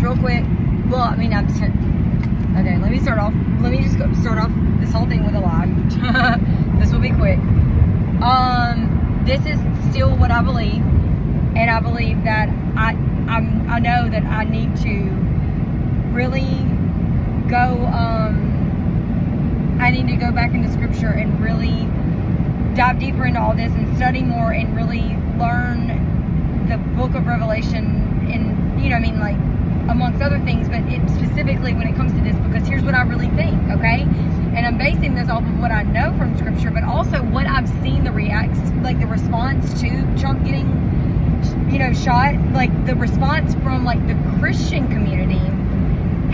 real quick. Well, I mean, okay, let me start off this whole thing with a lie. This will be quick. This is still what I believe, and I believe that I know that I need to really go, I need to go back into scripture and really dive deeper into all this and study more and really learn the book of Revelation, and like amongst other things, but specifically when it comes to this, because here's what I really think, okay? And I'm basing this off of what I know from scripture, but also what I've seen the response to Trump getting, shot. Like the response from like the Christian community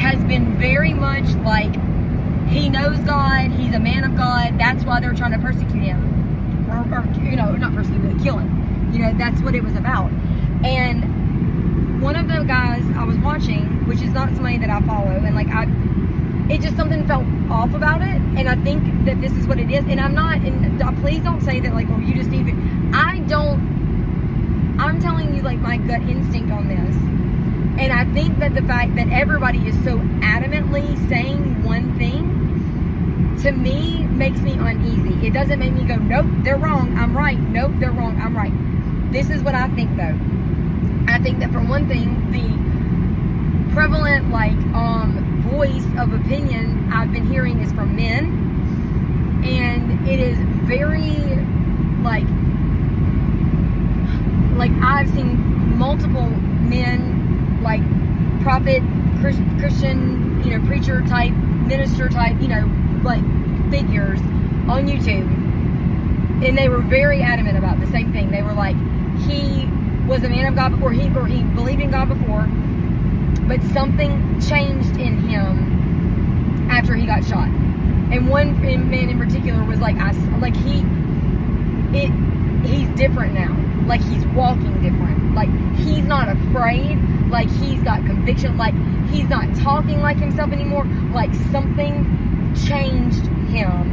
has been very much like, he knows God, he's a man of God, that's why they're trying to persecute him. Or not persecute, but kill him. That's what it was about. And one of the guys I was watching, which is not somebody that I follow, and it just something felt off about it, and I think that this is what it is. And I'm not, and please don't say that you just need to, I'm telling you my gut instinct on this. And I think that the fact that everybody is so adamantly saying one thing, to me, makes me uneasy. It doesn't make me go, nope, they're wrong, I'm right. Nope, they're wrong, I'm right. This is what I think, though. I think that for one thing, the prevalent voice of opinion I've been hearing is from men, and it is very I've seen multiple men, prophet, Christian, preacher type, minister type, figures on YouTube, and they were very adamant about the same thing. They were like, he was a man of God before, he believed in God before, but something changed in him after he got shot. And one man in particular was he's different now. He's walking different. He's not afraid. He's got conviction. He's not talking like himself anymore. Something changed him.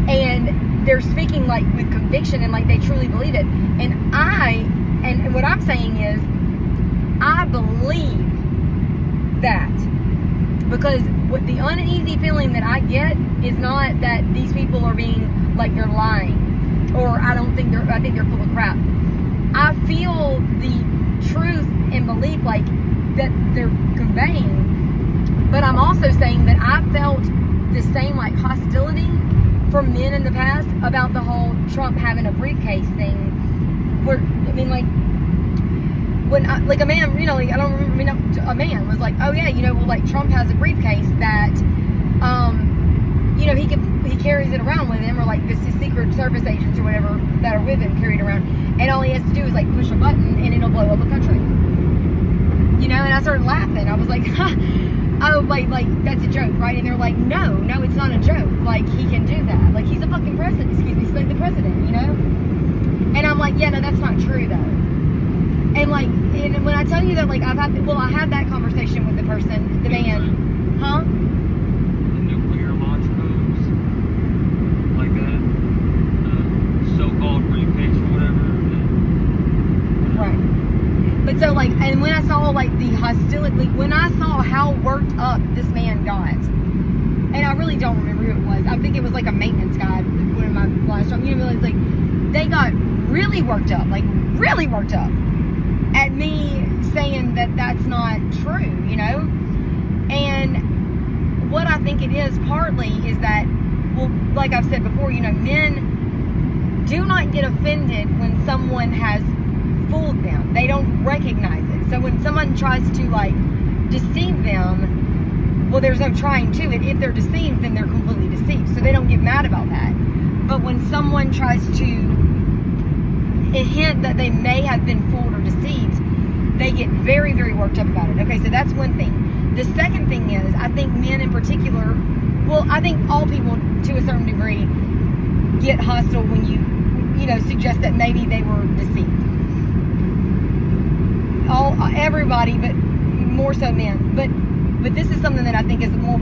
And they're speaking with conviction, and they truly believe it. And what I'm saying is, I believe that, because what the uneasy feeling that I get is not that these people are being they're lying, or I think they're full of crap. I feel the truth and belief that they're conveying, but I'm also saying that I felt the same hostility from men in the past about the whole Trump having a briefcase thing. Where when a man, I don't remember, a man was like, oh yeah, Trump has a briefcase that, he carries it around with him, or the Secret Service agents or whatever that are with him carry it around, and all he has to do is push a button and it'll blow up a country. And I started laughing. I was like, ha, oh, that's a joke, right? And they're like, no, it's not a joke. He can do that. He's the fucking president. Excuse me, he's the president, And I'm like, yeah, no, that's not true though. And and when I tell you that, I had that conversation with the person, the man, huh? The nuclear launch codes, that so-called briefcase or whatever. Right. But so and when I saw the hostility, when I saw how worked up this man got, and I really don't remember who it was. I think it was a maintenance guy, one of my last jobs. They got really worked up, at me saying that that's not true, And what I think it is partly is that, well, like I've said before, men do not get offended when someone has fooled them. They don't recognize it. So when someone tries to deceive them, well, there's no trying to it. If they're deceived, then they're completely deceived. So they don't get mad about that. But when someone tries to hint that they may have been fooled or deceived, they get very, very worked up about it. Okay, so that's one thing. The second thing is, I think men in particular, well, I think all people to a certain degree get hostile when you suggest that maybe they were deceived. Everybody, but more so men. But this is something that I think is more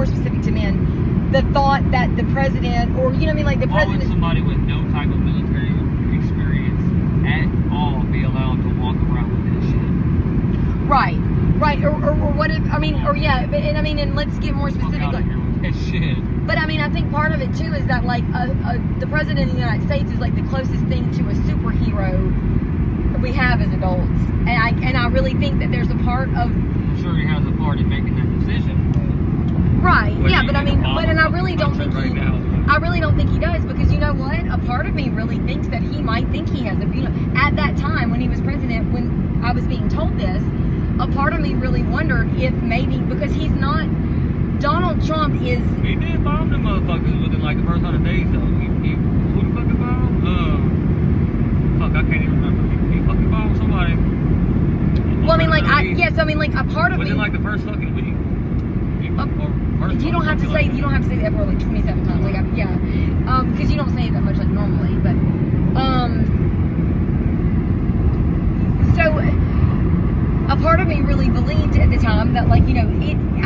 specific to men. The thought that the president, or the president. Why would somebody with no type of military experience at all be allowed to walk around with this shit? Right. Right, or what if, I mean, or yeah, and I mean, and let's get more specific. Fuck out of here with that shit. But I mean, I think part of it too is that like the president of the United States is like the closest thing to a superhero we have as adults, and I really think that there's a part of. I'm sure he has a part in making that decision. Right. Yeah, but I mean, and I really don't think he. I really don't think he does, because you know what? A part of me really thinks that he might think he has a. You know, at that time when he was president, when I was being told this, a part of me really wondered if maybe, because he's not. Donald Trump is. He did bomb the motherfuckers within like the first 100 days though. He who the fuck bombed? Fuck, I can't even remember. He fucking bombed somebody. Well, I mean, like, yes, I mean, like, a part of within me. like the first fucking week. You don't have to say the F word like 27 times. Like, yeah, because you don't say it that much like normally. But so a part of me really believed at the time that, like, you know,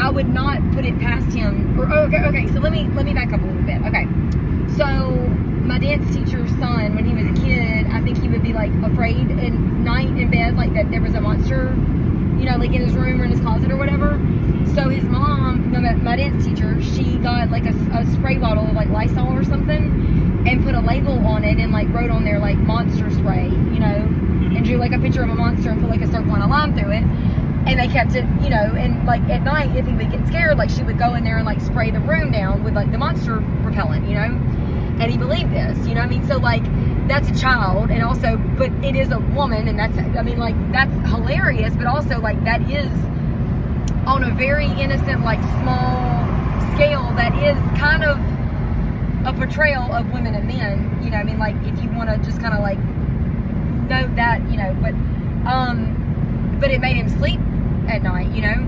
I would not put it past him. Or okay. So let me back up a little bit. Okay, so my dance teacher's son, when he was a kid, I think he would be like afraid at night in bed, like that there was a monster, you know, like in his room or in his closet or whatever. So his mom, my dance teacher, she got like a spray bottle of like Lysol or something and put a label on it and like wrote on there like monster spray, you know, and drew like a picture of a monster and put like a circle and a line through it. And they kept it, you know, and like at night, if he would get scared, like she would go in there and like spray the room down with like the monster repellent, you know. And he believed this, you know what I mean? So like, that's a child, and also, but it is a woman, and that's, I mean, like, that's hilarious, but also like that is on a very innocent, like small scale, that is kind of a portrayal of women and men, you know, I mean, like, if you want to just kind of like note that, you know, but it made him sleep at night, you know.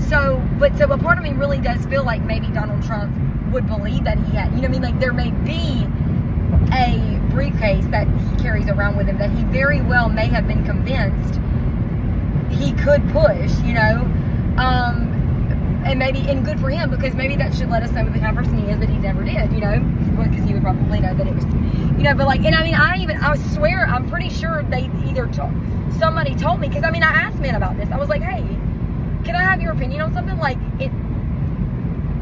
So a part of me really does feel like maybe Donald Trump would believe that he had, you know what I mean, like there may be a briefcase that he carries around with him that he very well may have been convinced he could push, you know, and maybe, and good for him, because maybe that should let us know what the kind of person he is that he never did, you know, because he would probably know that it was, you know, but like, and I mean, I swear, I'm pretty sure they either somebody told me, because I mean, I asked men about this, I was like, hey, can I have your opinion on something? Like,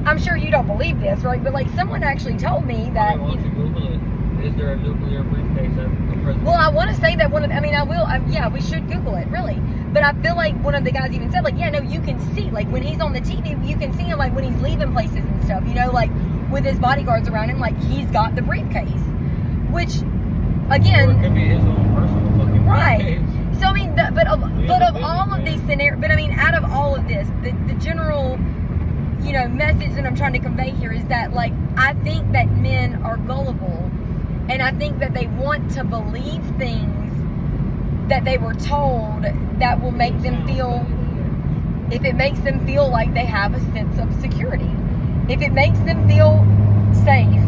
I'm sure you don't believe this, right? But like, someone actually told me that. Why don't you Google it? Is there a nuclear briefcase at the president? Well, I want to say that I will. Yeah, we should Google it, really. But I feel like one of the guys even said, like, yeah, no, you can see, like, when he's on the TV, you can see him, like, when he's leaving places and stuff, you know, like, with his bodyguards around him, like, he's got the briefcase. Which, again. Or it could be his own personal fucking right. briefcase. So, I mean, but of all of these scenarios, but I mean, out of all of this, the general, you know, message that I'm trying to convey here is that, like, I think that men are gullible, and I think that they want to believe things that they were told that will make them feel, if it makes them feel like they have a sense of security, if it makes them feel safe.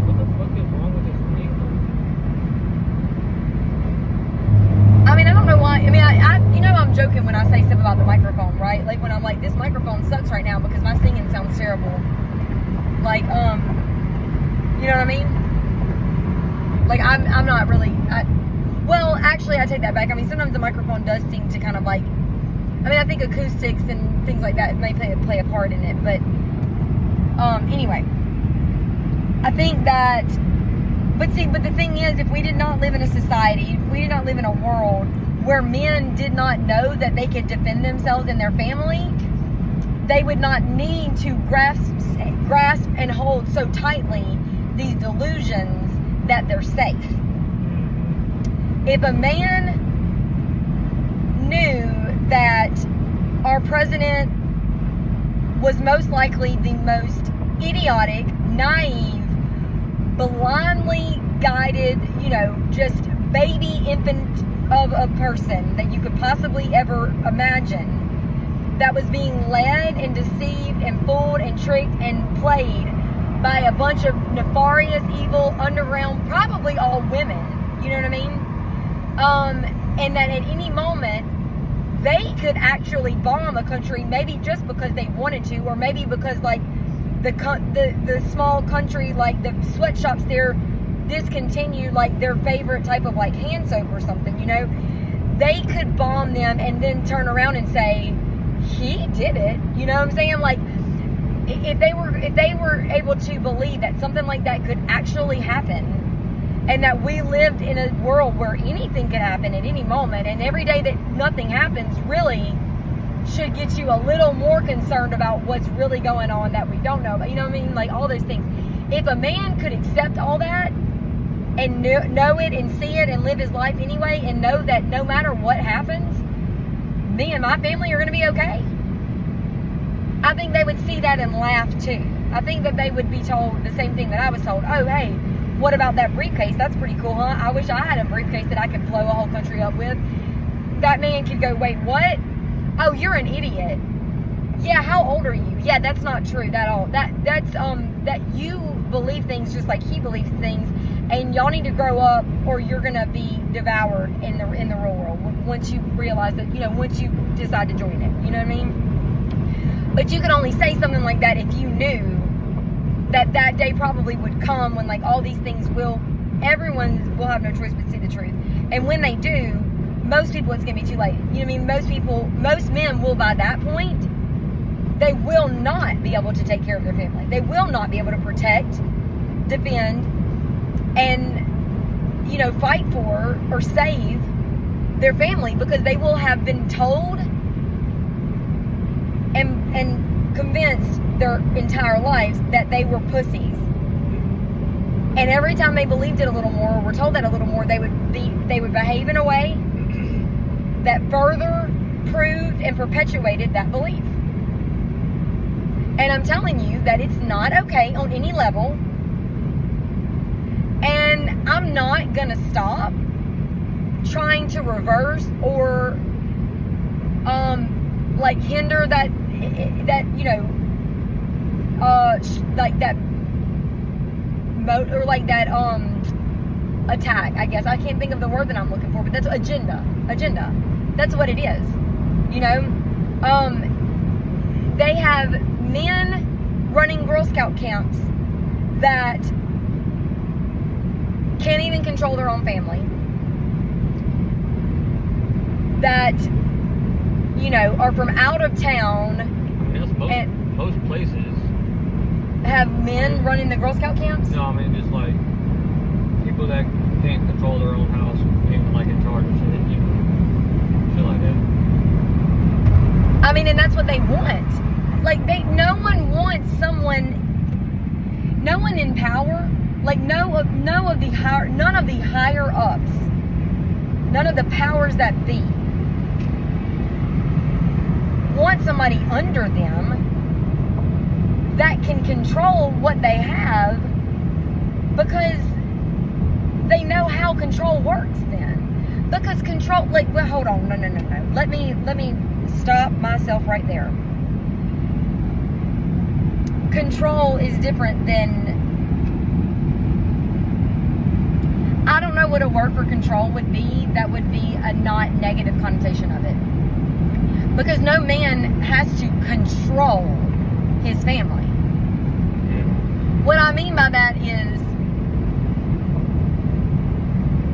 What the fuck is wrong with this thing? I mean, I don't know why. I mean, I you know, I'm joking when I say stuff about the microphone, right? Like, when I'm like, this microphone sucks right now because my singing sounds terrible. Like, you know what I mean? Like, I'm not really, well, actually, I take that back. I mean, sometimes the microphone does seem to kind of like, I mean, I think acoustics and things like that may play a part in it, but, anyway, I think that, but the thing is, if we did not live in a society, if we did not live in a world where men did not know that they could defend themselves and their family, they would not need to grasp and hold so tightly these delusions that they're safe. If a man knew that our president was most likely the most idiotic, naive, blindly guided, you know, just baby infant of a person that you could possibly ever imagine, that was being led and deceived and fooled and tricked and played by a bunch of nefarious, evil, underground, probably all women, you know what I mean? And that at any moment, they could actually bomb a country, maybe just because they wanted to, or maybe because, like, the small country, like, the sweatshops there discontinued, like, their favorite type of, like, hand soap or something, you know? They could bomb them and then turn around and say, he did it. You know what I'm saying? Like, if they were able to believe that something like that could actually happen, and that we lived in a world where anything could happen at any moment, and every day that nothing happens really should get you a little more concerned about what's really going on that we don't know about. You know what I mean? Like, all those things. If a man could accept all that and know it and see it and live his life anyway, and know that no matter what happens, me and my family are going to be okay, I think they would see that and laugh too. I think that they would be told the same thing that I was told. Oh, hey, what about that briefcase? That's pretty cool, huh? I wish I had a briefcase that I could blow a whole country up with. That man could go, wait, what? Oh, you're an idiot. Yeah, how old are you? Yeah, that's not true at all. That you believe things just like he believes things, and y'all need to grow up or you're gonna be devoured in the real world once you realize that, once you decide to join it. You know what I mean? But you can only say something like that if you knew that that day probably would come when, like, all these things everyone will have no choice but see the truth. And when they do, most people, it's going to be too late. You know what I mean? Most men will, by that point, they will not be able to take care of their family. They will not be able to protect, defend, and, fight for or save their family, because they will have been told and convinced their entire lives that they were pussies. And every time they believed it a little more, or were told that a little more, they would behave in a way that further proved and perpetuated that belief. And I'm telling you that it's not okay on any level. And I'm not gonna stop trying to reverse or hinder that attack, I guess. I can't think of the word that I'm looking for, but that's agenda. That's what it is. They have men running Girl Scout camps that can't even control their own family, that are from out of town. I mean, that's most places have men running the Girl Scout camps. No, I mean, just like people that can't control their own house, being like in charge of shit, shit like that. I mean, and that's what they want. Like, no one wants no one in power, like none of the higher ups, none of the powers that be want somebody under them that can control what they have, because they know how control works then. Because control, hold on, no. Let me stop myself right there. Control is different than, I don't know what a word for control would be that would be a not negative connotation of it. Because no man has to control his family. What I mean by that is,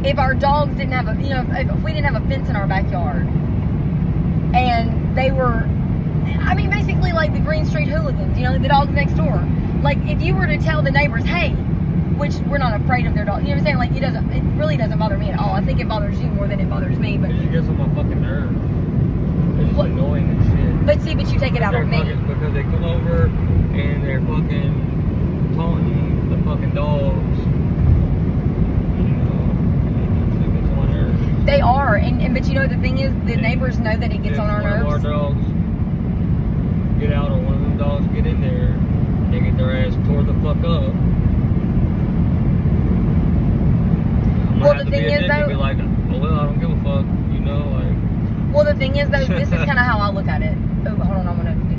if our dogs didn't have if we didn't have a fence in our backyard, and they were, basically like the Green Street hooligans, the dogs next door. Like, if you were to tell the neighbors, hey, which we're not afraid of their dogs, you know what I'm saying? Like, it really doesn't bother me at all. I think it bothers you more than it bothers me. But it gets on my fucking nerves. It's just annoying and shit. But you take it out on me. Because they come over and they're fucking taunting the fucking dogs. They are, but the thing is, the neighbors know that it gets on our nerves. One of our dogs get out, or one of them dogs get in there, they get their ass tore the fuck up. Well, the thing is, though, be like, oh, well, I don't give a fuck, like. Well, the thing is, though, this is kind of how I look at it. Oh, hold on, I'm gonna